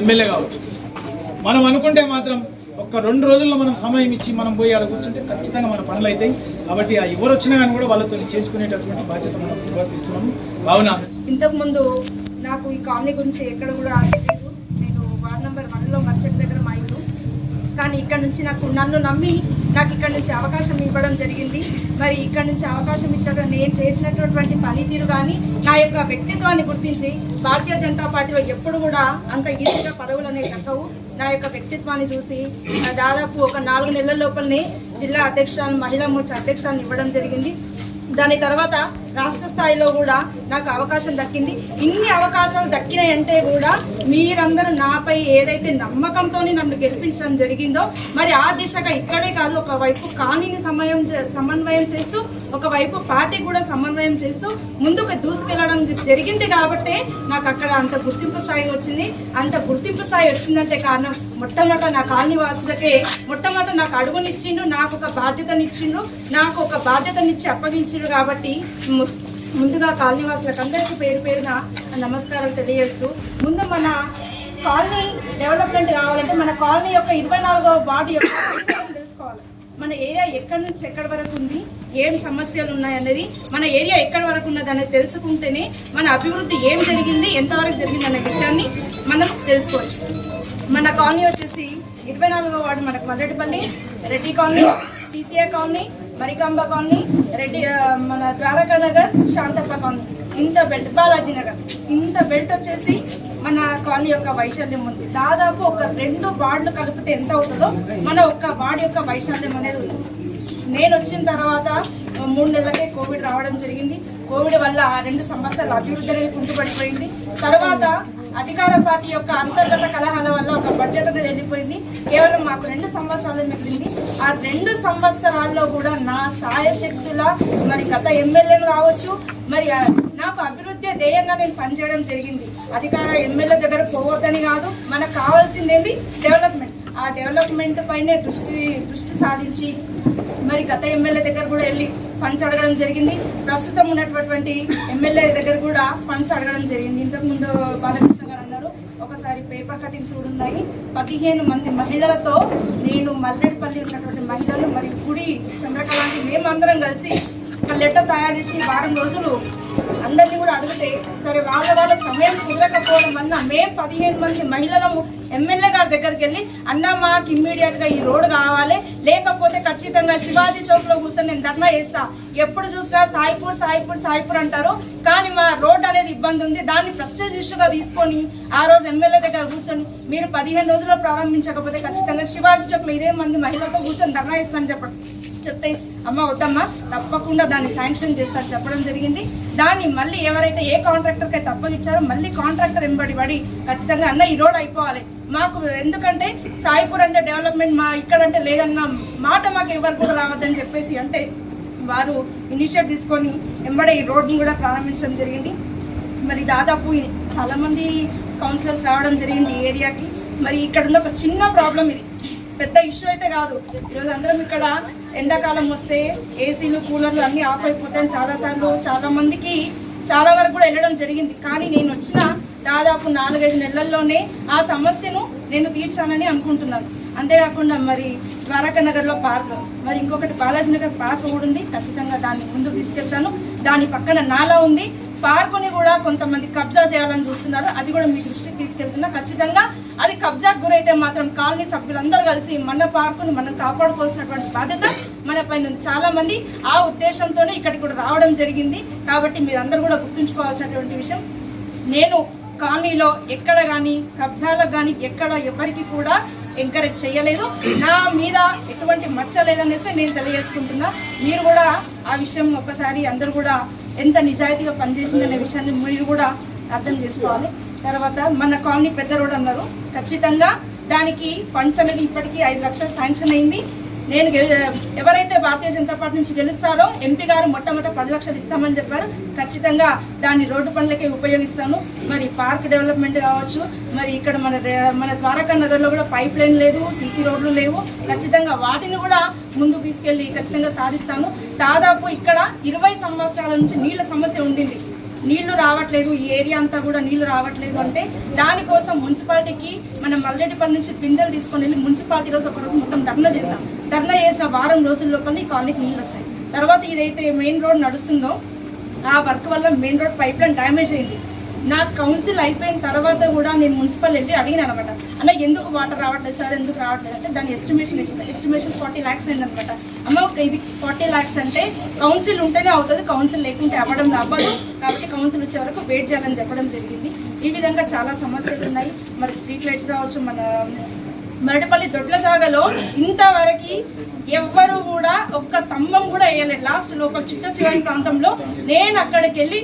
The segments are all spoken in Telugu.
ఎమ్మెల్యే కావచ్చు. మనం అనుకుంటే మాత్రం ఒక్క 2 రోజుల్లో మనం సమయం ఇచ్చి మనం పోయి అక్కడ కూర్చుంటే ఖచ్చితంగా మన పనులు అవుతాయి. కాబట్టి ఆ ఎవరు వచ్చినా కానీ కూడా వాళ్ళతో చేసుకునేటటువంటి బాధ్యత మనం నిర్వర్తిస్తున్నాము. కావున ఇంతకుముందు నాకు ఈ కాలనీ గురించి ఎక్కడ కూడా తెలియదు. నేను వార్డ్ నెంబర్ 1లో మర్చెంట్ దగ్గర మా ఇల్లు. కానీ ఇక్కడ నుంచి నన్ను నమ్మి నాకు ఇక్కడ నుంచి అవకాశం ఇవ్వడం జరిగింది. మరి ఇక్కడ నుంచి అవకాశం ఇచ్చడం నేను చేసినటువంటి పనితీరు కానీ నా యొక్క వ్యక్తిత్వాన్ని గుర్తించి భారతీయ జనతా పార్టీలో ఎప్పుడు కూడా అంత ఈజీగా పదవులు అనేవి దక్కవు. నా యొక్క వ్యక్తిత్వాన్ని చూసి దాదాపు ఒక 4 నెలల లోపలనే జిల్లా అధ్యక్షురాలు మహిళా మోర్చా అధ్యక్షురాలను ఇవ్వడం జరిగింది. దాని తర్వాత రాష్ట్ర స్థాయిలో కూడా నాకు అవకాశం దక్కింది. ఇన్ని అవకాశాలు దక్కినాయంటే కూడా మీరందరూ నాపై ఏదైతే నమ్మకంతో నన్ను గెలిపించడం జరిగిందో మరి ఆ దిశగా ఇక్కడే కాదు, ఒకవైపు కాలనీని సమన్వయం చేస్తూ ఒకవైపు పార్టీ కూడా సమన్వయం చేస్తూ ముందుకు దూసుకెళ్ళడం జరిగింది. కాబట్టి నాకు అక్కడ అంత గుర్తింపు స్థాయి వచ్చింది. అంత గుర్తింపు స్థాయి వచ్చిందంటే కారణం మొట్టమొదట నా కాలనీ వాసులకే మొట్టమొదట నాకు అడుగునిచ్చిండు, నాకు ఒక బాధ్యతనిచ్చిండు, నాకు ఒక బాధ్యతనిచ్చి అప్పగించిండు. కాబట్టి ముందుగా కాలనీవాసులకు అందరికీ పేరు పేరున నమస్కారాలు తెలియజేస్తూ, ముందు మన కాలనీ డెవలప్మెంట్ కావాలంటే మన కాలనీ యొక్క 24వ వార్డు యొక్క తెలుసుకోవాలి. మన ఏరియా ఎక్కడి నుంచి ఎక్కడి వరకు ఉంది, ఏం సమస్యలు ఉన్నాయనేది, మన ఏరియా ఎక్కడి వరకు ఉన్నది అనేది తెలుసుకుంటేనే మన అభివృద్ధి ఏం జరిగింది, ఎంతవరకు జరిగింది అనే విషయాన్ని మనం తెలుసుకోవచ్చు. మన కాలనీ వచ్చేసి 24వ వార్డు మనకు Malledipalli, Reddy colony, CCI colony, Marikamba colony, Reddy మన ద్వారకా నగర్, శాంతప్ప కాలనీ, ఇంత బెల్ట్, బాలాజీ నగర్, ఇంత బెల్ట్ వచ్చేసి మన కాలనీ యొక్క వైశాల్యం ఉంది. దాదాపు ఒక 2 వార్డులు కలిపితే ఎంత అవుతుందో మన ఒక్క వార్డు యొక్క వైశాల్యం అనేది ఉంది. నేను వచ్చిన తర్వాత 3 నెలలకే కోవిడ్ రావడం జరిగింది. కోవిడ్ వల్ల 2 సంవత్సరాల అభివృద్ధి అనేది కుంటుపడిపోయింది. తర్వాత అధికార పార్టీ యొక్క అంతర్గత కలహాల వల్ల ఒక బడ్జెట్ అనేది వెళ్ళిపోయింది. కేవలం మాకు 2 సంవత్సరాలు మిగిలింది. ఆ 2 సంవత్సరాల్లో కూడా నా సాయశక్తుల మరి గత ఎమ్మెల్యేలు కావచ్చు, మరి నాకు అభివృద్ధి ధ్యేయంగా నేను పనిచేయడం జరిగింది. అధికార ఎమ్మెల్యే దగ్గర పోవద్దని కాదు, మనకు కావాల్సింది ఏంటి, డెవలప్మెంట్. ఆ డెవలప్మెంట్ పైనే దృష్టి సాధించి మరి గత ఎమ్మెల్యే దగ్గర కూడా వెళ్ళి ఫండ్స్ అడగడం జరిగింది. ప్రస్తుతం ఉన్నటువంటి ఎమ్మెల్యే దగ్గర కూడా ఫండ్స్ అడగడం జరిగింది. ఇంతకుముందు బాలకృష్ణ గారు అన్నారు, ఒకసారి పేపర్ కటింగ్స్ కూడా ఉన్నాయి. 15 మంది మహిళలతో నేను మల్లెడిపల్లి ఉన్నటువంటి మహిళలు మరియు గుడి చంద్రకళాంటి మేమందరం కలిసి ఒక లెటర్ తయారు చేసి వారం రోజులు అందరినీ కూడా అడిగితే సరే వాళ్ళ సమయం కుదరకపోవడం వల్ల మేము 15 మంది మహిళలము ఎమ్మెల్యే గారి దగ్గరికి వెళ్ళి అన్న మాకు ఇమ్మీడియట్గా ఈ రోడ్డు కావాలి, లేకపోతే ఖచ్చితంగా శివాజీ చౌక్లో కూర్చొని నేను ధర్నా చేస్తా. ఎప్పుడు చూసినా సాయిపూర్ అంటారు, కానీ మా రోడ్ అనేది ఇబ్బంది ఉంది. దాన్ని ప్రెస్టేజ్ ఇష్యూగా తీసుకొని ఆ రోజు ఎమ్మెల్యే దగ్గర కూర్చొని మీరు 15 రోజుల్లో ప్రారంభించకపోతే ఖచ్చితంగా శివాజీ చౌక్లో ఇదే మంది మహిళలతో కూర్చొని ధర్నా చేస్తానని చెప్తే అమ్మ వద్దమ్మా తప్పకుండా దాన్ని శాంక్షన్ చేస్తారు చెప్పడం జరిగింది. దాన్ని మళ్ళీ ఎవరైతే ఏ కాంట్రాక్టర్కి తప్పగిచ్చారో మళ్ళీ కాంట్రాక్టర్ వెంబడి ఖచ్చితంగా అన్న ఈ రోడ్ అయిపోవాలి మాకు, ఎందుకంటే సాయిపూర్ అంటే డెవలప్మెంట్ మా ఇక్కడంటే లేదన్న మాట మాకు ఎవరు కూడా రావద్దని చెప్పేసి అంటే వారు ఇనిషియేటివ్ తీసుకొని వెంబడే ఈ రోడ్ని కూడా ప్రారంభించడం జరిగింది. మరి దాదాపు చాలామంది కౌన్సిలర్స్ రావడం జరిగింది ఈ ఏరియాకి. మరి ఇక్కడ ఉన్న ఒక చిన్న ప్రాబ్లం, ఇది పెద్ద ఇష్యూ అయితే కాదు. ఈరోజు అందరం ఇక్కడ ఎండాకాలం వస్తే ఏసీలు కూలర్లు అన్నీ ఆఫ్ అయిపోతాయని చాలాసార్లు చాలామందికి చాలా వరకు కూడా వెళ్ళడం జరిగింది. కానీ నేను వచ్చిన దాదాపు 4-5 నెలల్లోనే ఆ సమస్యను నేను తీర్చానని అనుకుంటున్నాను. అంతేకాకుండా మరి ద్వారకా నగర్లో పార్క్, మరి ఇంకొకటి బాలాజీ నగర్ పార్క్ కూడా ఉంది. ఖచ్చితంగా దాన్ని ముందుకు తీసుకెళ్తాను. దాని పక్కన నాలా ఉంది. పార్కుని కూడా కొంతమంది కబ్జా చేయాలని చూస్తున్నారు, అది కూడా మీ దృష్టికి తీసుకెళ్తున్నా. ఖచ్చితంగా అది కబ్జాకు గురైతే మాత్రం కాలనీ సభ్యులందరూ కలిసి మన పార్కుని మనం కాపాడుకోవాల్సినటువంటి బాధ్యత మన పైన ఉంది. చాలా మంది ఆ ఉద్దేశంతోనే ఇక్కడికి కూడా రావడం జరిగింది. కాబట్టి మీరందరూ కూడా గుర్తుంచుకోవాల్సినటువంటి విషయం, నేను కాలనీలో ఎక్కడ కానీ కబ్జాలకు కానీ ఎక్కడ ఎవరికి కూడా ఎంకరేజ్ చేయలేదు. నా మీద ఎటువంటి మచ్చ లేదనేసి నేను తెలియజేసుకుంటున్నా. మీరు కూడా ఆ విషయం ఒకసారి అందరూ కూడా ఎంత నిజాయితీగా పనిచేసిందనే విషయాన్ని మీరు కూడా అర్థం చేసుకోవాలి. తర్వాత మన కాలనీ పెద్ద రోడ్ అన్నారు, ఖచ్చితంగా దానికి ఫండ్స్ అనేది ఇప్పటికీ 5 లక్షలు శాంక్షన్ అయింది. నేను ఎవరైతే భారతీయ జనతా పార్టీ నుంచి గెలుస్తారో ఎంపీ గారు మొట్టమొదట 10 లక్షలు ఇస్తామని చెప్పారు. ఖచ్చితంగా దాన్ని రోడ్డు పనులకే ఉపయోగిస్తాను. మరి పార్క్ డెవలప్మెంట్ కావచ్చు, మరి ఇక్కడ మన ద్వారకా నగర్లో కూడా పైప్ లైన్ లేదు, సీసీ రోడ్లు లేవు. ఖచ్చితంగా వాటిని కూడా ముందుకు తీసుకెళ్ళి ఖచ్చితంగా సాధిస్తాను. దాదాపు ఇక్కడ 20 సంవత్సరాల నుంచి నీళ్ళ సమస్య ఉండింది. నీళ్లు రావట్లేదు, ఈ ఏరియా అంతా కూడా నీళ్లు రావట్లేదు అంటే దానికోసం మున్సిపాలిటీకి మనం మల్లెడ్డిపల్లి నుంచి బిందెలు తీసుకొని వెళ్ళి మున్సిపాలిటీ రోజు ఒకరోజు మొత్తం ధర్నా చేసాం. ధర్నా చేసిన వారం రోజుల లోపల ఈ కాలనీకి నీళ్ళు వచ్చాయి. తర్వాత ఇదైతే మెయిన్ రోడ్ నడుస్తుందో ఆ వర్క్ వల్ల main road pipe line damage అయింది. నా కౌన్సిల్ అయిపోయిన తర్వాత కూడా నేను మున్సిపల్ వెళ్ళి అడిగినాను అనమాట, అన్న ఎందుకు వాటర్ రావట్లేదు సార్, ఎందుకు రావట్లేదు అంటే దాని ఎస్టిమేషన్ ఇచ్చింది. ఎస్టిమేషన్ 40 lakhs అయింది అనమాట. అమ్మ ఇది 40 lakhs అంటే కౌన్సిల్ ఉంటేనే అవుతుంది, కౌన్సిల్ లేకుంటే అవ్వడం అవ్వదు, కాబట్టి కౌన్సిల్ వచ్చే వరకు వెయిట్ చేయాలని చెప్పడం జరిగింది. ఈ విధంగా చాలా సమస్యలు ఉన్నాయి. మరి స్ట్రీట్ లైట్స్ కావచ్చు, మన మరటిపల్లి దొడ్ల జాగాలో ఇంతవరకు ఎవ్వరు కూడా ఒక్క స్తంభం కూడా వేయలేదు. లాస్ట్ లోపల చిట్ట చివరి ప్రాంతంలో నేను అక్కడికి వెళ్ళి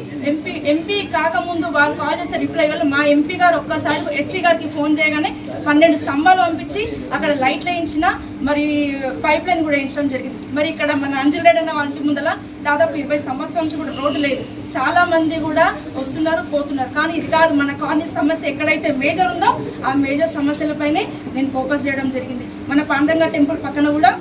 ఎంపీ కాకముందు వాళ్ళు కాల్ చేస్తే రిప్లై వల్ల మా ఎంపీ గారు ఒక్కసారి ఎస్పీ గారికి ఫోన్ చేయగానే 12 స్తంభాలు పంపించి అక్కడ లైట్లు వేయించిన, మరి పైప్ లైన్ కూడా వేయించడం జరిగింది. మరి ఇక్కడ మన అంజల్ రెడ్డి అన్న వాళ్ళ ఇంటి ముందల దాదాపు 20 సంవత్సరాల నుంచి కూడా రోడ్డు లేదు. చాలా మంది కూడా వస్తున్నారు పోతున్నారు. కానీ ఇది కాదు, మన కాలనీ సమస్య ఎక్కడైతే మేజర్ ఉందో ఆ మేజర్ సమస్యలపైనే నేను ఫోకస్ చేయడం జరిగింది. మన పాండంగా టెంపుల్ పక్కన కూడా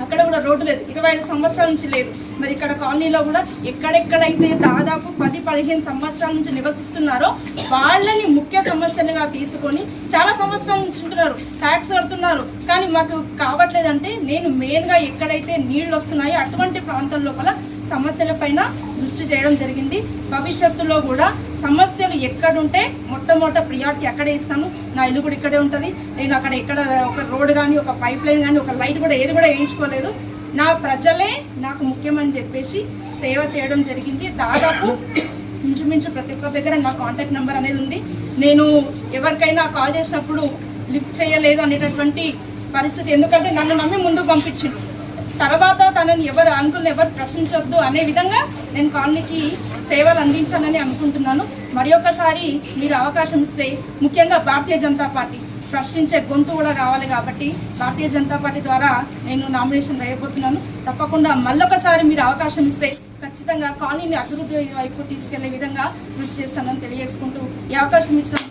అక్కడ కూడా రోడ్డు లేదు, 25 సంవత్సరాల నుంచి లేదు. మరి ఇక్కడ కాలనీలో కూడా ఎక్కడెక్కడైతే దాదాపు 10-15 సంవత్సరాల నుంచి నివసిస్తున్నారో వాళ్ళని ముఖ్య సమస్యలుగా తీసుకొని చాలా సంవత్సరాల నుంచి ఉంటున్నారు, ట్యాక్స్ కడుతున్నారు, కానీ మాకు కావట్లేదంటే నేను మెయిన్గా ఎక్కడైతే నీళ్ళు వస్తున్నాయో అటువంటి ప్రాంతం లోపల సమస్యలపైన దృష్టి చేయడం జరిగింది. భవిష్యత్తులో కూడా సమస్యలు ఎక్కడుంటే మొట్టమొదట ప్రియారిటీ అక్కడే ఇస్తాను. నా ఇల్లు కూడా ఇక్కడే ఉంటుంది. నేను అక్కడ ఎక్కడ ఒక రోడ్ కానీ, ఒక పైప్ లైన్ కానీ, ఒక లైట్ కూడా ఏది కూడా వేయించుకోలేదు. నా ప్రజలే నాకు ముఖ్యమని చెప్పేసి సేవ చేయడం జరిగింది. దాదాపు ఇంచుమించు ప్రతి ఒక్క దగ్గర నా కాంటాక్ట్ నెంబర్ అనేది ఉంది. నేను ఎవరికైనా కాల్ చేసినప్పుడు లిఫ్ట్ చేయలేదు అనేటటువంటి పరిస్థితి, ఎందుకంటే నన్ను నమ్మి ముందుకు పంపించింది. తర్వాత తనని అంకుల్ని ఎవరు ప్రశ్నించొద్దు అనే విధంగా నేను కాలనీకి సేవలు అందించానని అనుకుంటున్నాను. మరి ఒకసారి మీరు అవకాశం ఇస్తే, ముఖ్యంగా భారతీయ జనతా పార్టీ ప్రశ్నించే గొంతు కూడా కావాలి కాబట్టి భారతీయ జనతా పార్టీ ద్వారా నేను నామినేషన్ వేయబోతున్నాను. తప్పకుండా మళ్ళొకసారి మీరు అవకాశం ఇస్తే ఖచ్చితంగా కాలనీని అభివృద్ధి వైపు తీసుకెళ్లే విధంగా కృషి చేస్తానని తెలియజేసుకుంటూ ఈ అవకాశం ఇచ్చిన